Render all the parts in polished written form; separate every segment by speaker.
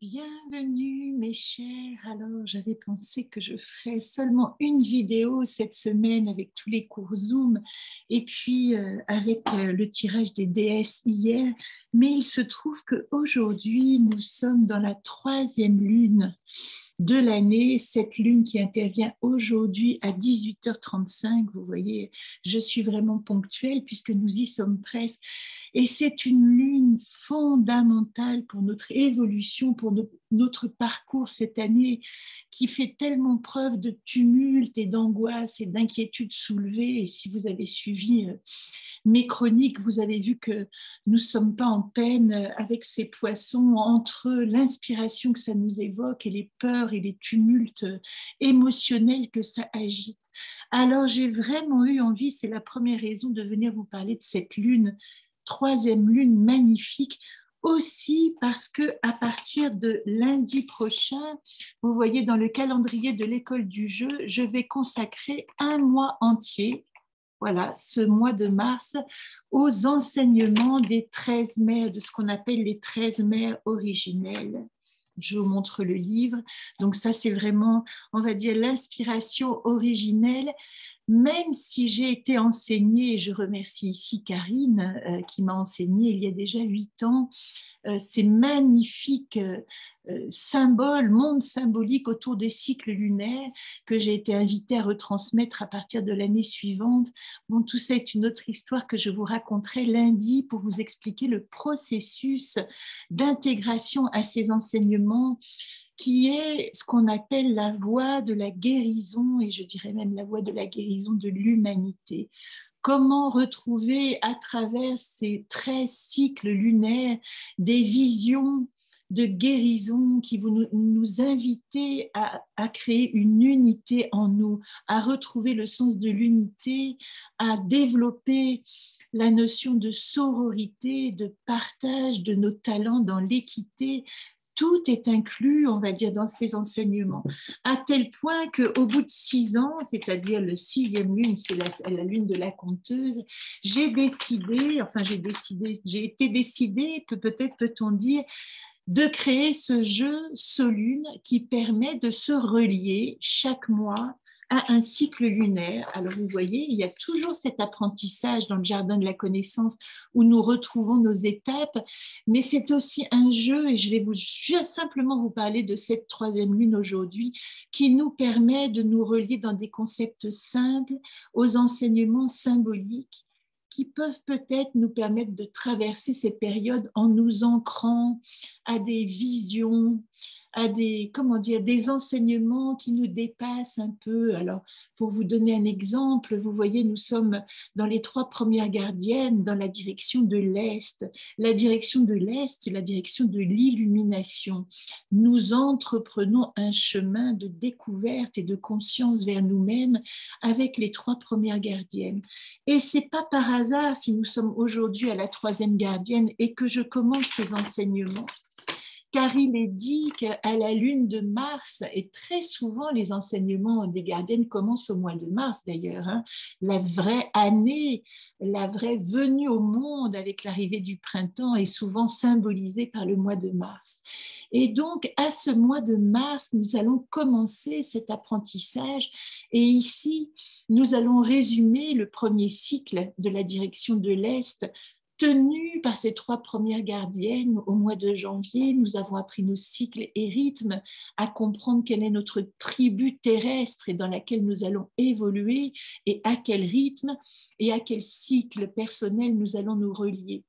Speaker 1: Bienvenue mes chers. Alors j'avais pensé que je ferais seulement une vidéo cette semaine avec tous les cours Zoom et puis avec le tirage des déesses hier, mais il se trouve qu'aujourd'hui nous sommes dans la 3e lune de l'année, cette lune qui intervient aujourd'hui à 18h35. Vous voyez, je suis vraiment ponctuelle puisque nous y sommes presque. Et c'est une lune fondamentale pour notre évolution, pour notre parcours cette année, qui fait tellement preuve de tumulte et d'angoisse et d'inquiétude soulevée. Et si vous avez suivi mes chroniques, vous avez vu que nous ne sommes pas en peine avec ces poissons entre l'inspiration que ça nous évoque et les peurs et les tumultes émotionnels que ça agite. Alors j'ai vraiment eu envie, c'est la première raison de venir vous parler de cette lune, 3e lune magnifique, aussi parce que à partir de lundi prochain, vous voyez dans le calendrier de l'école du jeu, je vais consacrer un mois entier, voilà, ce mois de mars, aux enseignements des 13 mères, de ce qu'on appelle les 13 mères originelles. Je vous montre le livre. Donc ça, c'est vraiment, on va dire, l'inspiration originelle. Même si j'ai été enseignée, et je remercie ici Karine qui m'a enseignée il y a déjà 8 ans, ces magnifiques symboles, mondes symboliques autour des cycles lunaires que j'ai été invitée à retransmettre à partir de l'année suivante. Bon, tout ça est une autre histoire que je vous raconterai lundi pour vous expliquer le processus d'intégration à ces enseignements qui est ce qu'on appelle la voie de la guérison, et je dirais même la voie de la guérison de l'humanité. Comment retrouver à travers ces 13 cycles lunaires des visions de guérison qui vont nous inviter à créer une unité en nous, à retrouver le sens de l'unité, à développer la notion de sororité, de partage de nos talents dans l'équité. Tout est inclus, on va dire, dans ces enseignements, à tel point qu'au bout de 6 ans, c'est-à-dire le 6e lune, c'est la lune de la conteuse, j'ai été décidée, peut-être peut-on dire, de créer ce jeu Solune qui permet de se relier chaque mois à un cycle lunaire. Alors vous voyez, il y a toujours cet apprentissage dans le jardin de la connaissance où nous retrouvons nos étapes, mais c'est aussi un jeu, et je vais simplement vous parler de cette 3e lune aujourd'hui, qui nous permet de nous relier dans des concepts simples aux enseignements symboliques qui peuvent peut-être nous permettre de traverser ces périodes en nous ancrant à des visions, à des enseignements qui nous dépassent un peu. Alors, pour vous donner un exemple, vous voyez, nous sommes dans les 3 premières gardiennes dans la direction de l'Est. La direction de l'Est, c'est la direction de l'illumination. Nous entreprenons un chemin de découverte et de conscience vers nous-mêmes avec les 3 premières gardiennes. Et c'est pas par hasard si nous sommes aujourd'hui à la 3e gardienne et que je commence ces enseignements, car il est dit qu'à la lune de mars, et très souvent les enseignements des gardiennes commencent au mois de mars d'ailleurs, la vraie année, la vraie venue au monde avec l'arrivée du printemps est souvent symbolisée par le mois de mars. Et donc à ce mois de mars, nous allons commencer cet apprentissage, et ici, nous allons résumer le premier cycle de la direction de l'Est, tenu par ces 3 premières gardiennes. Au mois de janvier, nous avons appris nos cycles et rythmes, à comprendre quelle est notre tribu terrestre et dans laquelle nous allons évoluer et à quel rythme et à quel cycle personnel nous allons nous relier.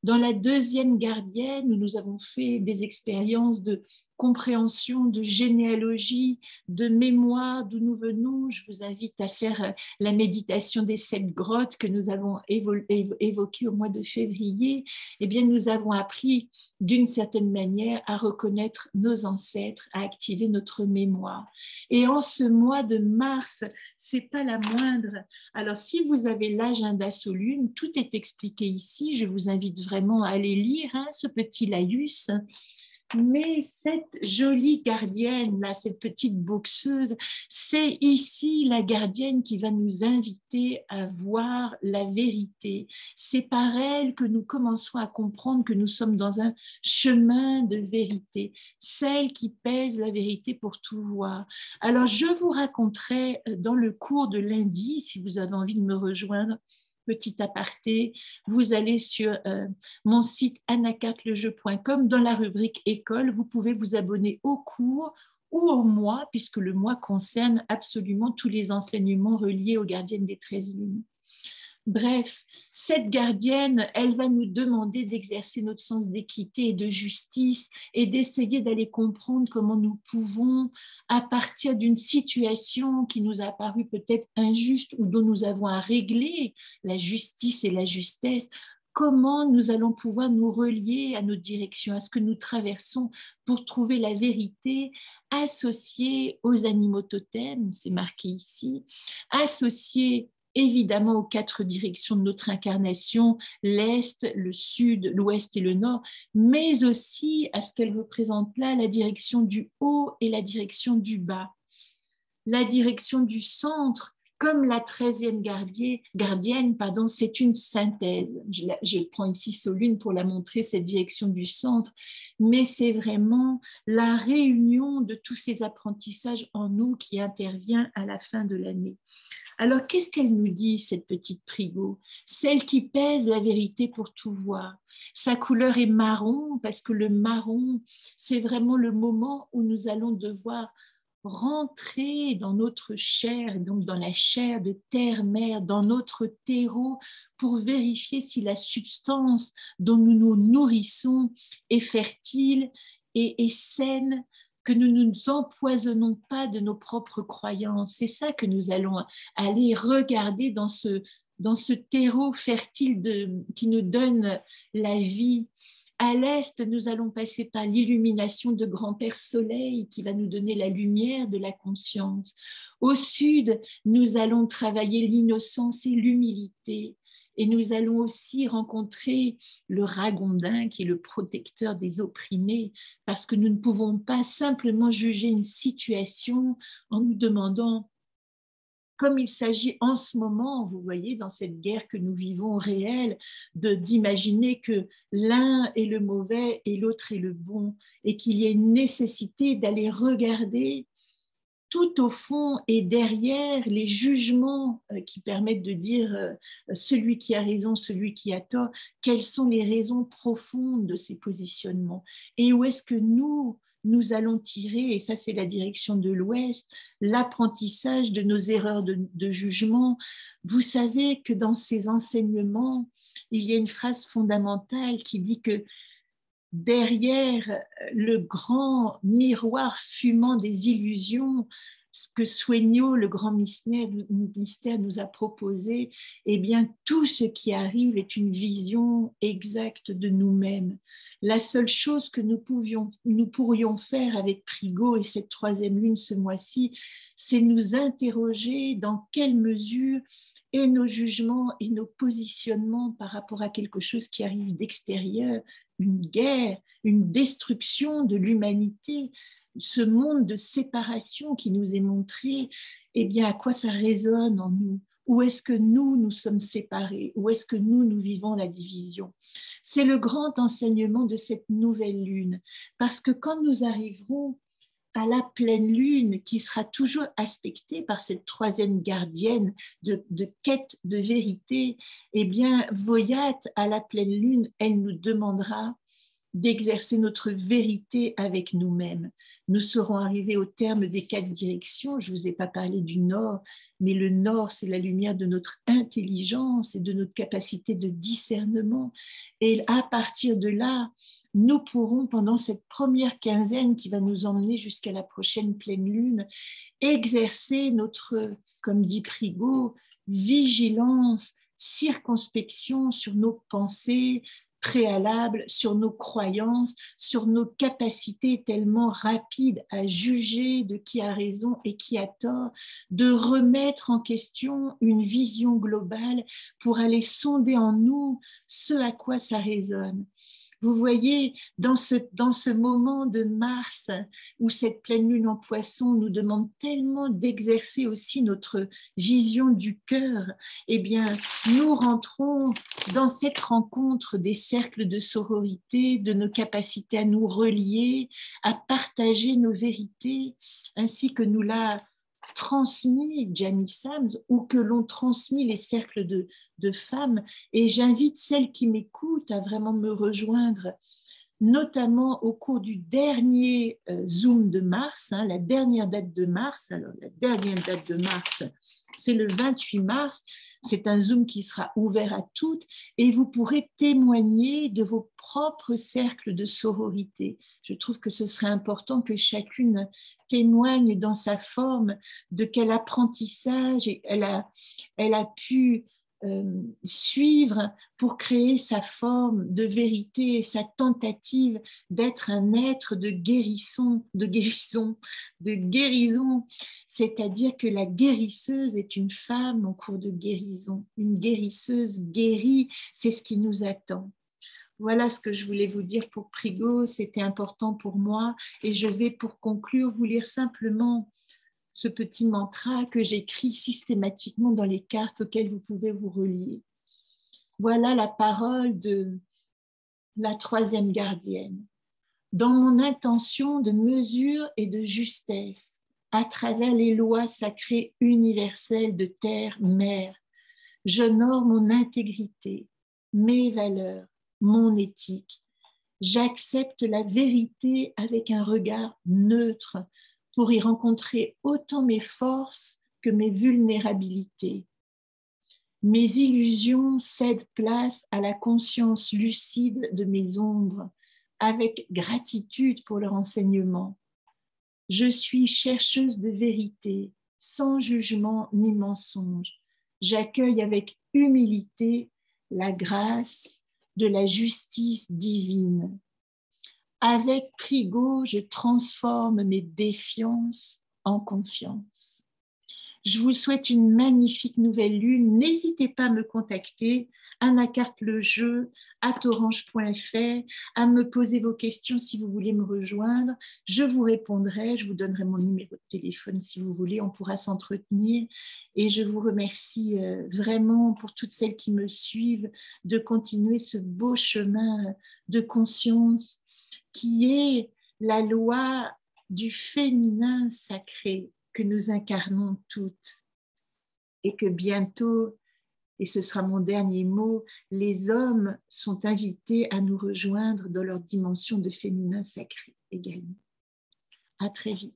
Speaker 1: Dans la 2e gardienne, nous avons fait des expériences de compréhension, de généalogie, de mémoire, d'où nous venons. Je vous invite à faire la méditation des 7 grottes que nous avons évoquées au mois de février. Eh bien, nous avons appris d'une certaine manière à reconnaître nos ancêtres, à activer notre mémoire. Et en ce mois de mars, c'est pas la moindre. Alors, si vous avez l'agenda Solune, tout est expliqué ici. Je vous invite vraiment à aller lire ce petit laïus Mais cette jolie gardienne, là, cette petite boxeuse, c'est ici la gardienne qui va nous inviter à voir la vérité. C'est par elle que nous commençons à comprendre que nous sommes dans un chemin de vérité, celle qui pèse la vérité pour tout voir. Alors, je vous raconterai dans le cours de lundi, si vous avez envie de me rejoindre, petit aparté, vous allez sur mon site anacartlejeu.com, dans la rubrique école, vous pouvez vous abonner au cours ou au mois, puisque le mois concerne absolument tous les enseignements reliés aux gardiennes des 13 lunes. Bref, cette gardienne, elle va nous demander d'exercer notre sens d'équité et de justice et d'essayer d'aller comprendre comment nous pouvons, à partir d'une situation qui nous a paru peut-être injuste ou dont nous avons à régler la justice et la justesse, comment nous allons pouvoir nous relier à nos directions, à ce que nous traversons pour trouver la vérité associée aux animaux totems, c'est marqué ici, associée évidemment aux 4 directions de notre incarnation, l'Est, le Sud, l'Ouest et le Nord, mais aussi à ce qu'elle représente là, la direction du haut et la direction du bas. La direction du centre, comme la 13e gardienne, c'est une synthèse. Je prends ici Solune pour la montrer, cette direction du centre, mais c'est vraiment la réunion de tous ces apprentissages en nous qui intervient à la fin de l'année. Alors, qu'est-ce qu'elle nous dit, cette petite Prigo? Celle qui pèse la vérité pour tout voir. Sa couleur est marron, parce que le marron, c'est vraiment le moment où nous allons devoir rentrer dans notre chair, donc dans la chair de terre-mère, dans notre terreau, pour vérifier si la substance dont nous nous nourrissons est fertile et saine, que nous ne nous empoisonnons pas de nos propres croyances. C'est ça que nous allons aller regarder dans ce terreau fertile qui nous donne la vie. À l'Est, nous allons passer par l'illumination de Grand-Père Soleil qui va nous donner la lumière de la conscience. Au Sud, nous allons travailler l'innocence et l'humilité. Et nous allons aussi rencontrer le Ragondin qui est le protecteur des opprimés, parce que nous ne pouvons pas simplement juger une situation en nous demandant, comme il s'agit en ce moment, vous voyez, dans cette guerre que nous vivons réelle, d'imaginer que l'un est le mauvais et l'autre est le bon, et qu'il y a une nécessité d'aller regarder tout au fond et derrière les jugements qui permettent de dire celui qui a raison, celui qui a tort, quelles sont les raisons profondes de ces positionnements et où est-ce que nous allons tirer, et ça c'est la direction de l'Ouest, l'apprentissage de nos erreurs de jugement. Vous savez que dans ces enseignements, il y a une phrase fondamentale qui dit que derrière le grand miroir fumant des illusions, ce que Sueño, le grand mystère, nous a proposé, eh bien, tout ce qui arrive est une vision exacte de nous-mêmes. La seule chose que nous pourrions faire avec Prigo et cette 3e lune ce mois-ci, c'est nous interroger dans quelle mesure et nos jugements et nos positionnements par rapport à quelque chose qui arrive d'extérieur, une guerre, une destruction de l'humanité, ce monde de séparation qui nous est montré, eh bien, à quoi ça résonne en nous? Où est-ce que nous sommes séparés? Où est-ce que nous vivons la division? C'est le grand enseignement de cette nouvelle lune, parce que quand nous arriverons à la pleine lune, qui sera toujours aspectée par cette 3e gardienne de quête de vérité, eh bien, Voyat, à la pleine lune, elle nous demandera d'exercer notre vérité avec nous-mêmes. Nous serons arrivés au terme des 4 directions. Je ne vous ai pas parlé du Nord, mais le Nord, c'est la lumière de notre intelligence et de notre capacité de discernement. Et à partir de là, nous pourrons, pendant cette première quinzaine qui va nous emmener jusqu'à la prochaine pleine lune, exercer notre, comme dit Prigo, vigilance, circonspection sur nos pensées, préalables, sur nos croyances, sur nos capacités tellement rapides à juger de qui a raison et qui a tort, de remettre en question une vision globale pour aller sonder en nous ce à quoi ça résonne. Vous voyez, dans ce moment de mars, où cette pleine lune en Poisson nous demande tellement d'exercer aussi notre vision du cœur, eh bien, nous rentrons dans cette rencontre des cercles de sororité, de nos capacités à nous relier, à partager nos vérités, ainsi que nous l'a transmis Jamie Sams, ou que l'ont transmis les cercles de femmes. Et j'invite celles qui m'écoutent à vraiment me rejoindre, notamment au cours du dernier Zoom de mars, la dernière date de mars. Alors, la dernière date de mars, c'est le 28 mars. C'est un Zoom qui sera ouvert à toutes et vous pourrez témoigner de vos propres cercles de sororité. Je trouve que ce serait important que chacune témoigne dans sa forme de quel apprentissage elle a pu suivre pour créer sa forme de vérité et sa tentative d'être un être de guérison, c'est-à-dire que la guérisseuse est une femme en cours de guérison. Une guérisseuse guérie, c'est ce qui nous attend. Voilà ce que je voulais vous dire pour Prigo, c'était important pour moi et je vais pour conclure vous lire simplement ce petit mantra que j'écris systématiquement dans les cartes auxquelles vous pouvez vous relier. Voilà la parole de la troisième gardienne. Dans mon intention de mesure et de justesse, à travers les lois sacrées universelles de terre-mère, j'honore mon intégrité, mes valeurs, mon éthique. J'accepte la vérité avec un regard neutre, pour y rencontrer autant mes forces que mes vulnérabilités. Mes illusions cèdent place à la conscience lucide de mes ombres, avec gratitude pour leur enseignement. Je suis chercheuse de vérité, sans jugement ni mensonge. J'accueille avec humilité la grâce de la justice divine. Avec Prigo, je transforme mes défiances en confiance. Je vous souhaite une magnifique nouvelle lune. N'hésitez pas à me contacter, anacartelejeun@orange.fr, à me poser vos questions si vous voulez me rejoindre. Je vous répondrai, je vous donnerai mon numéro de téléphone si vous voulez, on pourra s'entretenir. Et je vous remercie vraiment pour toutes celles qui me suivent de continuer ce beau chemin de conscience qui est la loi du féminin sacré que nous incarnons toutes. Et que bientôt, et ce sera mon dernier mot, les hommes sont invités à nous rejoindre dans leur dimension de féminin sacré également. À très vite.